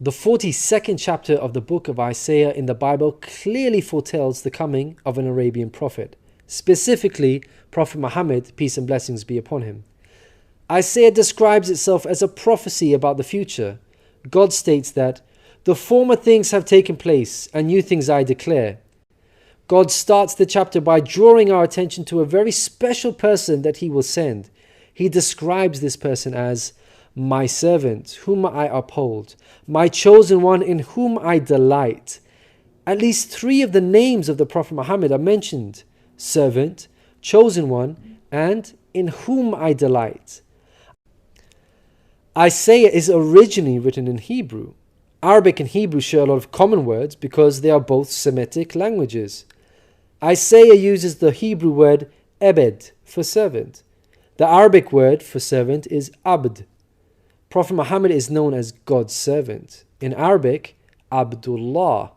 The 42nd chapter of the book of Isaiah in the Bible clearly foretells the coming of an Arabian prophet, specifically Prophet Muhammad, peace and blessings be upon him. Isaiah describes itself as a prophecy about the future. God states that, "The former things have taken place, and new things I declare." God starts the chapter by drawing our attention to a very special person that he will send. He describes this person as my servant, whom I uphold, my chosen one in whom I delight. At least 3 of the names of the Prophet Muhammad are mentioned: servant, chosen one, and in whom I delight. Isaiah is originally written in Hebrew. Arabic and Hebrew share a lot of common words because they are both Semitic languages. Isaiah uses the Hebrew word ebed for servant. The Arabic word for servant is abd. Prophet Muhammad is known as God's servant. In Arabic, Abdullah.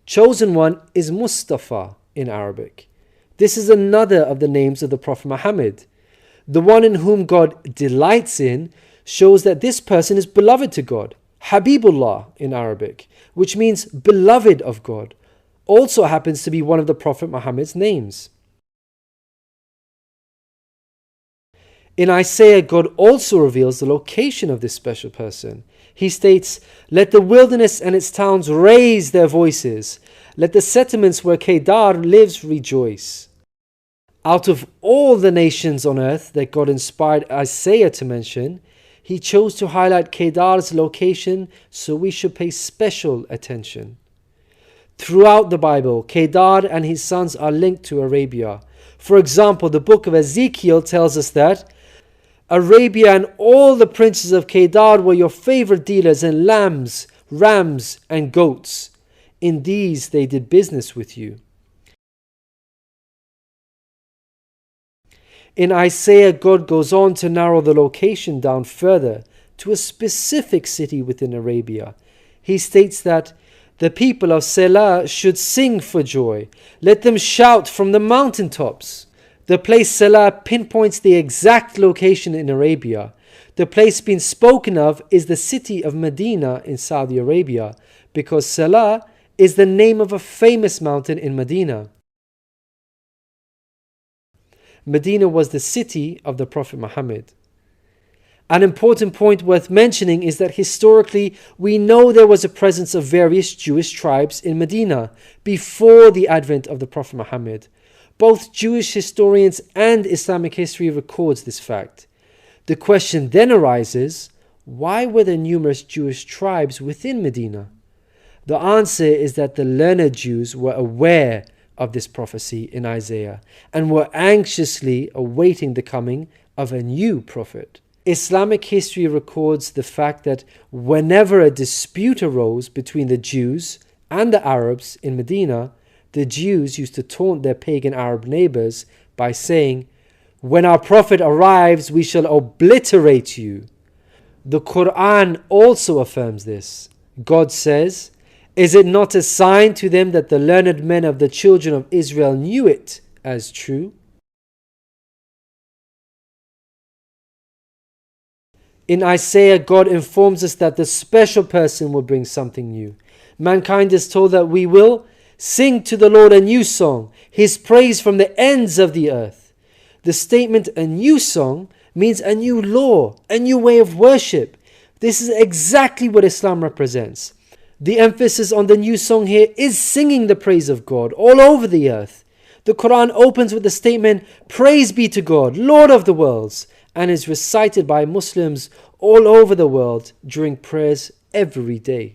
Chosen one is Mustafa in Arabic. This is another of the names of the Prophet Muhammad. The one in whom God delights in shows that this person is beloved to God. Habibullah in Arabic, which means beloved of God, also happens to be one of the Prophet Muhammad's names. In Isaiah, God also reveals the location of this special person. He states, "Let the wilderness and its towns raise their voices. Let the settlements where Kedar lives rejoice." Out of all the nations on earth that God inspired Isaiah to mention, he chose to highlight Kedar's location, so we should pay special attention. Throughout the Bible, Kedar and his sons are linked to Arabia. For example, the book of Ezekiel tells us that Arabia and all the princes of Kedar were your favorite dealers in lambs, rams, and goats. In these they did business with you. In Isaiah, God goes on to narrow the location down further to a specific city within Arabia. He states that the people of Selah should sing for joy. Let them shout from the mountaintops. The place Selah pinpoints the exact location in Arabia. The place being spoken of is the city of Madinah in Saudi Arabia, because Selah is the name of a famous mountain in Madinah. Medina was the city of the Prophet Muhammad. An important point worth mentioning is that historically we know there was a presence of various Jewish tribes in Medina before the advent of the Prophet Muhammad. Both Jewish historians and Islamic history records this fact. The question then arises, why were there numerous Jewish tribes within Medina? The answer is that the learned Jews were aware of this prophecy in Isaiah and were anxiously awaiting the coming of a new prophet. Islamic history records the fact that whenever a dispute arose between the Jews and the Arabs in Medina, the Jews used to taunt their pagan Arab neighbors by saying, "When our prophet arrives, we shall obliterate you." The Quran also affirms this. God says, "Is it not a sign to them that the learned men of the children of Israel knew it as true?" In Isaiah, God informs us that the special person will bring something new. Mankind is told that we will sing to the Lord a new song, His praise from the ends of the earth. The statement "a new song" means a new law, a new way of worship. This is exactly what Islam represents. The emphasis on the new song here is singing the praise of God all over the earth. The Quran opens with the statement, "Praise be to God, Lord of the worlds," and is recited by Muslims all over the world during prayers every day.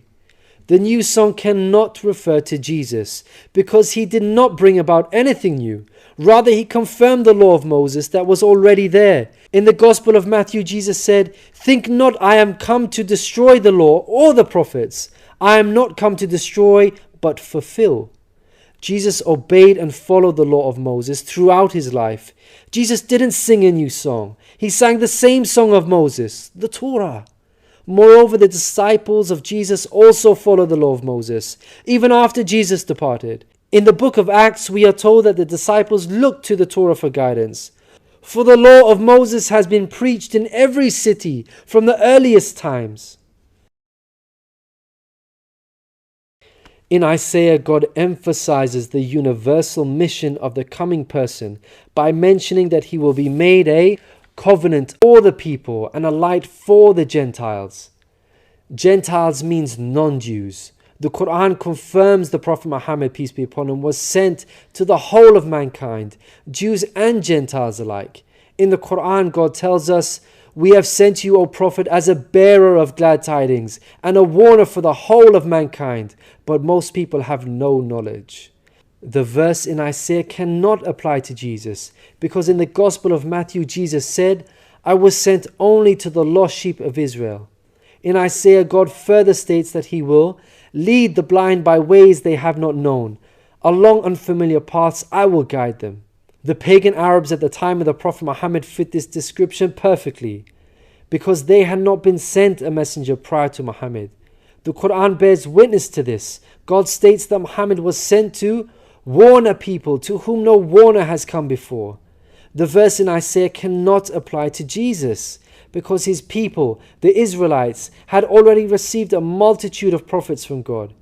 The new song cannot refer to Jesus because he did not bring about anything new. Rather, he confirmed the law of Moses that was already there. In the Gospel of Matthew, Jesus said, "Think not I am come to destroy the law or the prophets. I am not come to destroy, but fulfill." Jesus obeyed and followed the law of Moses throughout his life. Jesus didn't sing a new song. He sang the same song of Moses, the Torah. Moreover, the disciples of Jesus also followed the law of Moses, even after Jesus departed. In the book of Acts, we are told that the disciples looked to the Torah for guidance. For the law of Moses has been preached in every city from the earliest times. In Isaiah, God emphasizes the universal mission of the coming person by mentioning that he will be made a covenant for the people and a light for the Gentiles. Gentiles means non-Jews. The Quran confirms the Prophet Muhammad, peace be upon him, was sent to the whole of mankind, Jews and Gentiles alike. In the Quran, God tells us, "We have sent you, O Prophet, as a bearer of glad tidings and a warner for the whole of mankind, but most people have no knowledge." The verse in Isaiah cannot apply to Jesus, because in the Gospel of Matthew, Jesus said, "I was sent only to the lost sheep of Israel." In Isaiah, God further states that he will lead the blind by ways they have not known. Along unfamiliar paths I will guide them. The pagan Arabs at the time of the Prophet Muhammad fit this description perfectly, because they had not been sent a messenger prior to Muhammad. The Quran bears witness to this. God states that Muhammad was sent to warn a people to whom no warner has come before. The verse in Isaiah cannot apply to Jesus, because his people, the Israelites, had already received a multitude of prophets from God.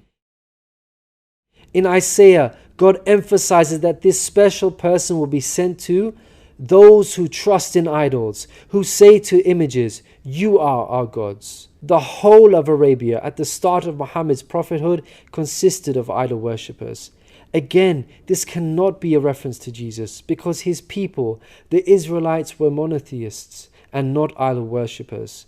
In Isaiah, God emphasizes that this special person will be sent to those who trust in idols, who say to images, "You are our gods." The whole of Arabia at the start of Muhammad's prophethood consisted of idol worshippers. Again, this cannot be a reference to Jesus, because his people, the Israelites, were monotheists and not idol worshippers.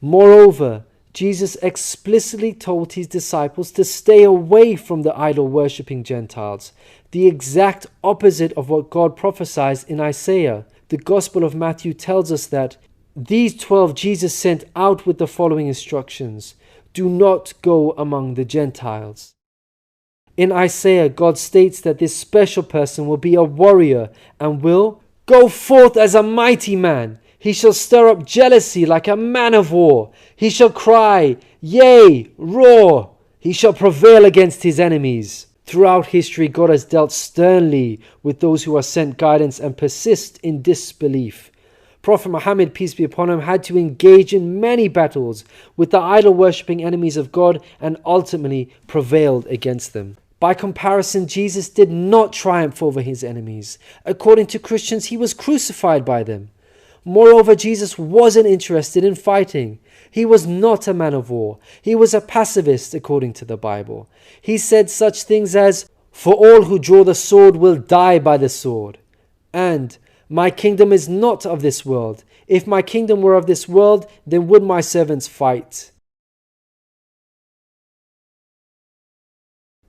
Moreover, Jesus explicitly told his disciples to stay away from the idol-worshipping Gentiles, the exact opposite of what God prophesied in Isaiah. The Gospel of Matthew tells us that these 12 Jesus sent out with the following instructions: do not go among the Gentiles. In Isaiah, God states that this special person will be a warrior and will go forth as a mighty man. He shall stir up jealousy like a man of war. He shall cry, yea, roar. He shall prevail against his enemies. Throughout history, God has dealt sternly with those who are sent guidance and persist in disbelief. Prophet Muhammad, peace be upon him, had to engage in many battles with the idol-worshipping enemies of God and ultimately prevailed against them. By comparison, Jesus did not triumph over his enemies. According to Christians, he was crucified by them. Moreover, Jesus wasn't interested in fighting. He was not a man of war. He was a pacifist, according to the Bible. He said such things as, "For all who draw the sword will die by the sword," and "My kingdom is not of this world. If my kingdom were of this world, then would my servants fight."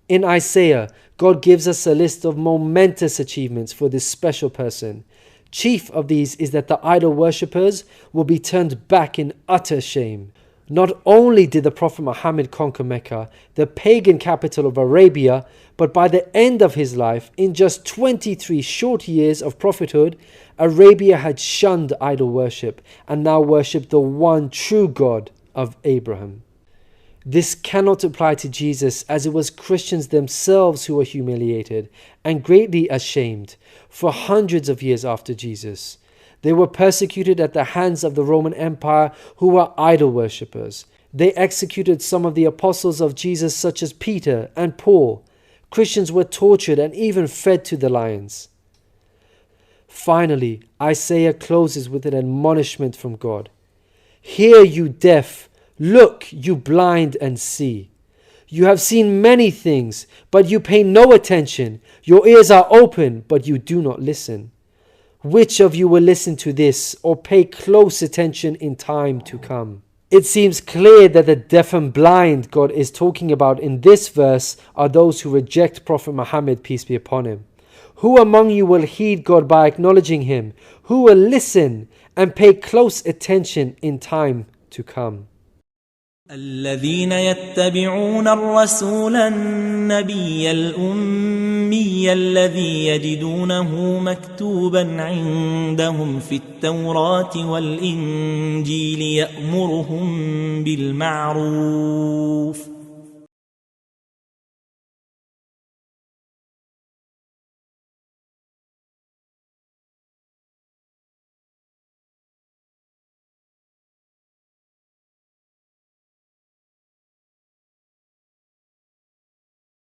In Isaiah, God gives us a list of momentous achievements for this special person. Chief of these is that the idol worshippers will be turned back in utter shame. Not only did the Prophet Muhammad conquer Mecca, the pagan capital of Arabia, but by the end of his life, in just 23 short years of prophethood, Arabia had shunned idol worship and now worshipped the one true God of Abraham. This cannot apply to Jesus, as it was Christians themselves who were humiliated and greatly ashamed for hundreds of years after Jesus. They were persecuted at the hands of the Roman Empire, who were idol worshippers. They executed some of the apostles of Jesus, such as Peter and Paul. Christians were tortured and even fed to the lions. Finally, Isaiah closes with an admonishment from God. "Hear, you deaf. Look, you blind, and see. You have seen many things, but you pay no attention. Your ears are open, but you do not listen. Which of you will listen to this or pay close attention in time to come?" It seems clear that the deaf and blind God is talking about in this verse are those who reject Prophet Muhammad, peace be upon him. Who among you will heed God by acknowledging him? Who will listen and pay close attention in time to come? الذين يتبعون الرسول النبي الأمي الذي يجدونه مكتوبا عندهم في التوراة والإنجيل يأمرهم بالمعروف